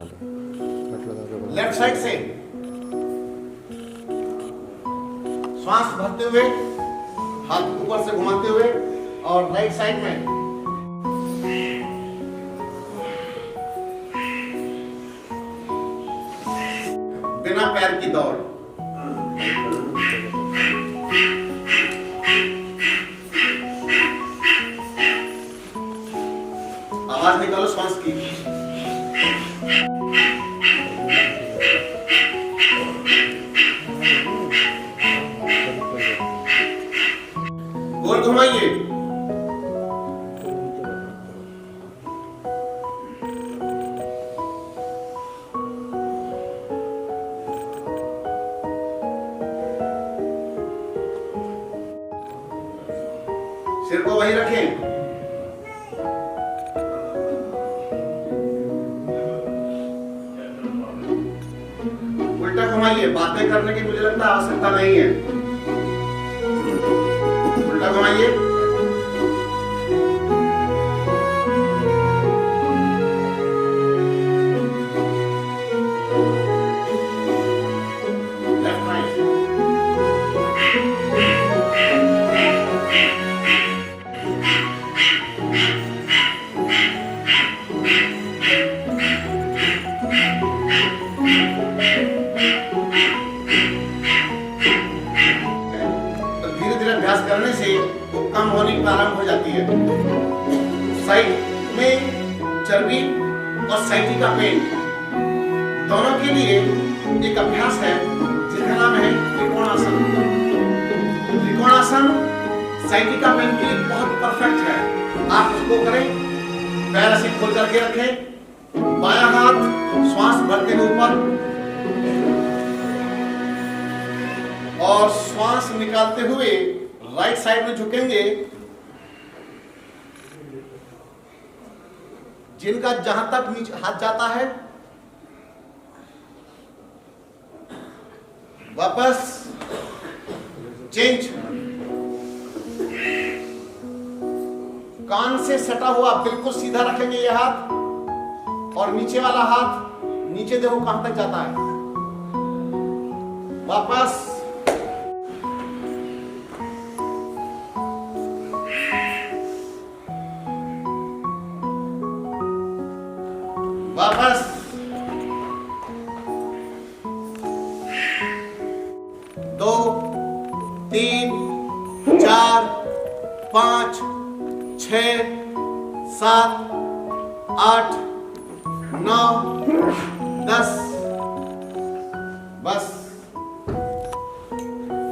Left side से श्वास भरते हुए हाथ ऊपर से घुमाते हुए और राइट साइड में बिना पैर की दौड़। आवाज निकालो श्वास की। गोल घुमाइए। सिर को वहीं रखें। उल्टा घुमाइए। बातें करने की मुझे लगता है आवश्यकता नहीं है। उल्टा घुमाइए। Left right. अभ्यास करने से वो कम होने प्रारंभ हो जाती है। साइड में चर्बी और साइटिका पेन दोनों के लिए एक अभ्यास है जिसका नाम है त्रिकोणासन। त्रिकोणासन साइटिका पेन के लिए बहुत परफेक्ट है। आप उसको करें। पैर ऐसे खोल करके रखें। बायां हाथ श्वास भरते हुए ऊपर और श्वास निकालते हुए राइट साइड में झुकेंगे। जिनका जहां तक नीचे हाथ जाता है वापस चेंज। कान से सटा हुआ बिल्कुल सीधा रखेंगे ये हाथ और नीचे वाला हाथ नीचे देखो कहां तक जाता है। वापस वापस 2 3 4 5 6 7 8 9 10। बस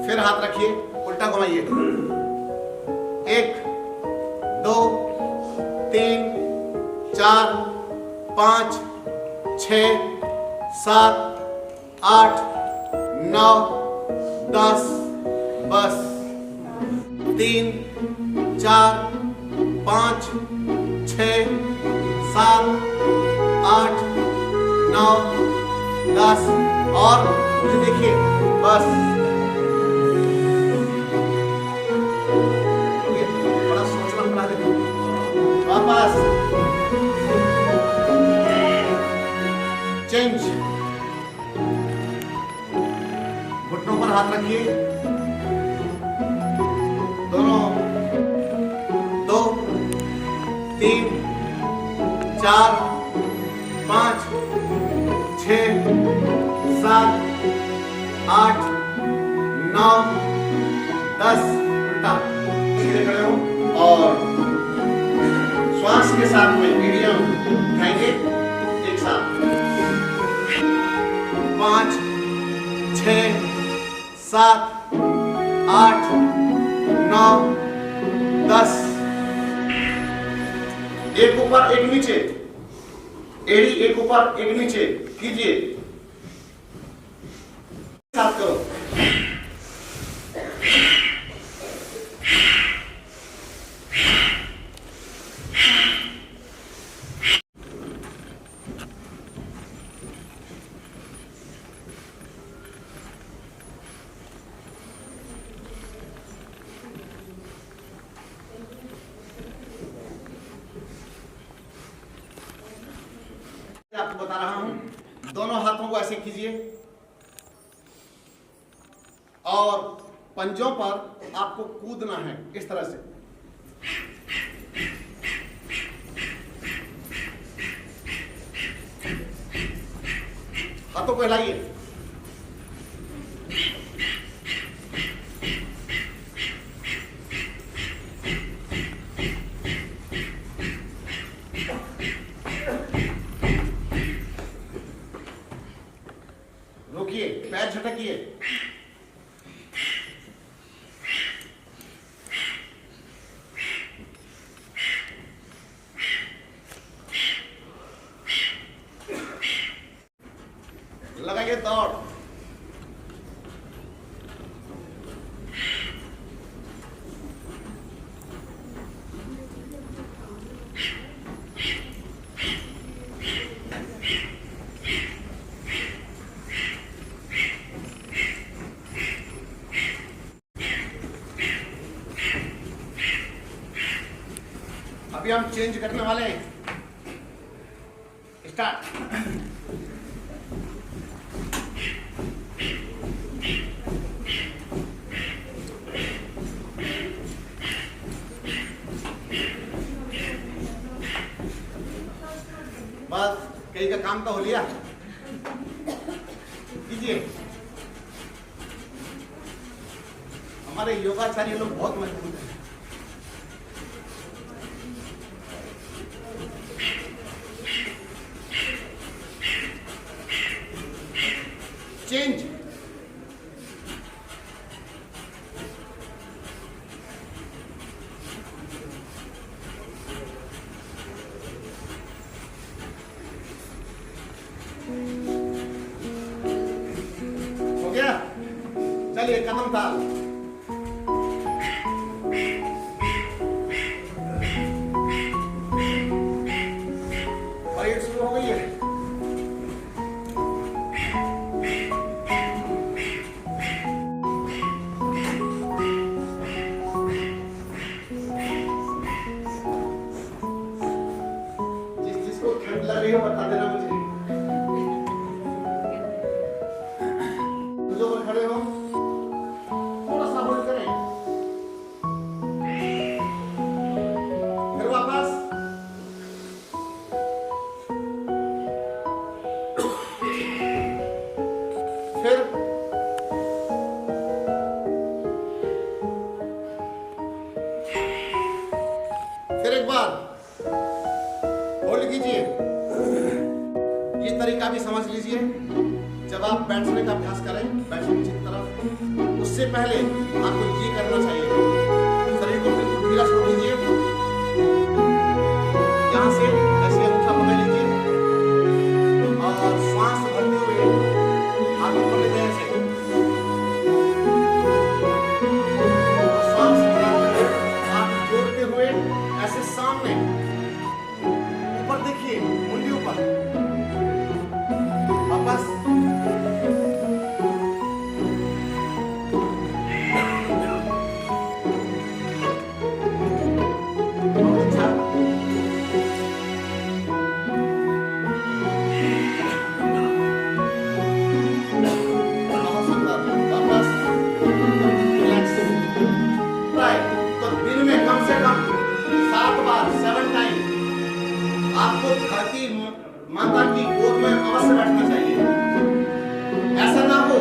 फिर हाथ रखिए। उल्टा घुमाइए। 1 2 3 4 5 6 7 8 9 10। बस 3 4 5 6 7 8 9 10 और मुझे देखिए। बस बड़ा सोचना पड़ा। देखो वापस चेंज। घुटनों पर हाथ रखिए। दोनों 2 3 4 5 6 7 8 9 10। उल्टा सीधे खड़े हो और श्वास के साथ में मीडियम उठाएंगे एक साथ। 5 6 7 8 9 10। एक ऊपर एक नीचे। एड़ी एक ऊपर एक नीचे कीजिए। साथ करो। आपको बता रहा हूं। दोनों हाथों को ऐसे कीजिए और पंजों पर आपको कूदना है इस तरह से। हाथों को हिलाइए। रोकिए, पैर झटकिए। लगाइए दौड़। अभी हम चेंज करने वाले हैं। स्टार्ट। बस कहीं का काम तो हो लिया। कीजिए। हमारे योगाचार्य लोग बहुत मजबूत हैं। चेंज। हो गया? चलिए कदम था। परेड शुरू हो गई है। ठंड लग रही हो बता देना मुझे। जो खड़े हो थोड़ा सा होल्ड करें, फिर वापस। फिर एक बार होल्ड कीजिए। ये तरीका भी समझ लीजिए। जब आप बैठने का अभ्यास करें, बैठने की तरफ, उससे पहले आपको ये करना चाहिए, शरीर को बिल्कुल ढीला छोड़ दीजिए। यहाँ से ऐसे अंगूठा पकड़ लीजिए और श्वास भरते हुए आप ऊपर ले जाए ऐसे। श्वास आप जोड़ते हुए ऐसे सामने ऊपर देखिए, मुंडी ऊपर, वापस। आपको धरती माता की गोद में अवश्य बैठना चाहिए। ऐसा ना हो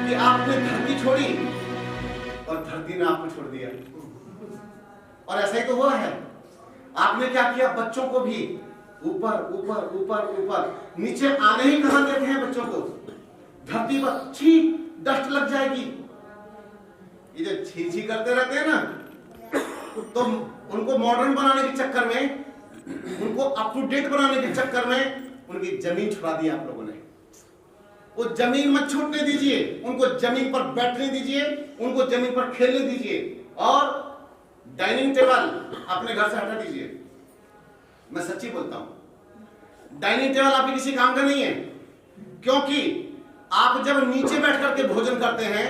कि आपने धरती छोड़ी और धरती ने आपको छोड़ दिया। और ऐसा ही तो हुआ है। आपने क्या किया, बच्चों को भी ऊपर ऊपर ऊपर ऊपर, नीचे आने ही कहां देते हैं बच्चों को। धरती पर छी डस्ट लग जाएगी। ये जो छी छी करते रहते हैं ना, तो उनको मॉडर्न बनाने के चक्कर में, उनको अप टू डेट बनाने के चक्कर में उनकी जमीन छुड़ा दी आप लोगों ने। वो जमीन मत छूटने दीजिए, उनको जमीन पर बैठने दीजिए, उनको जमीन पर खेलने दीजिए। और डाइनिंग टेबल अपने घर से हटा दीजिए। मैं सच्ची बोलता हूं, डाइनिंग टेबल आपके किसी काम का नहीं है। क्योंकि आप जब नीचे बैठ करके भोजन करते हैं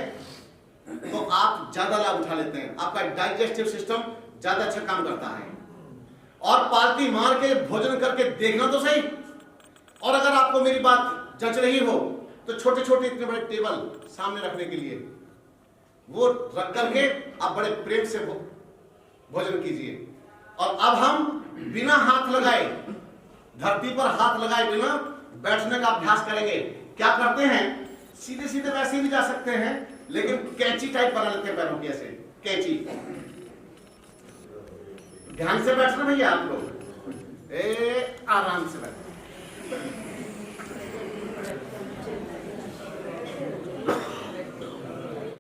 तो आप ज्यादा लाभ उठा लेते हैं। आपका डाइजेस्टिव सिस्टम ज्यादा अच्छा काम करता है। और पालती मार के भोजन करके देखना तो सही, और अगर आपको मेरी बात जच रही हो तो छोटे छोटे इतने बड़े टेबल सामने रखने के लिए वो रख करके आप बड़े प्रेम से भोजन कीजिए। और अब हम बिना हाथ लगाए, धरती पर हाथ लगाए बिना बैठने का अभ्यास करेंगे। क्या करते हैं, सीधे सीधे वैसे भी जा सकते हैं, लेकिन कैंची टाइप बना लेते हैं पैरों की, ऐसे कैंची। ध्यान से बैठना भैया आप लोग, आराम से बैठना।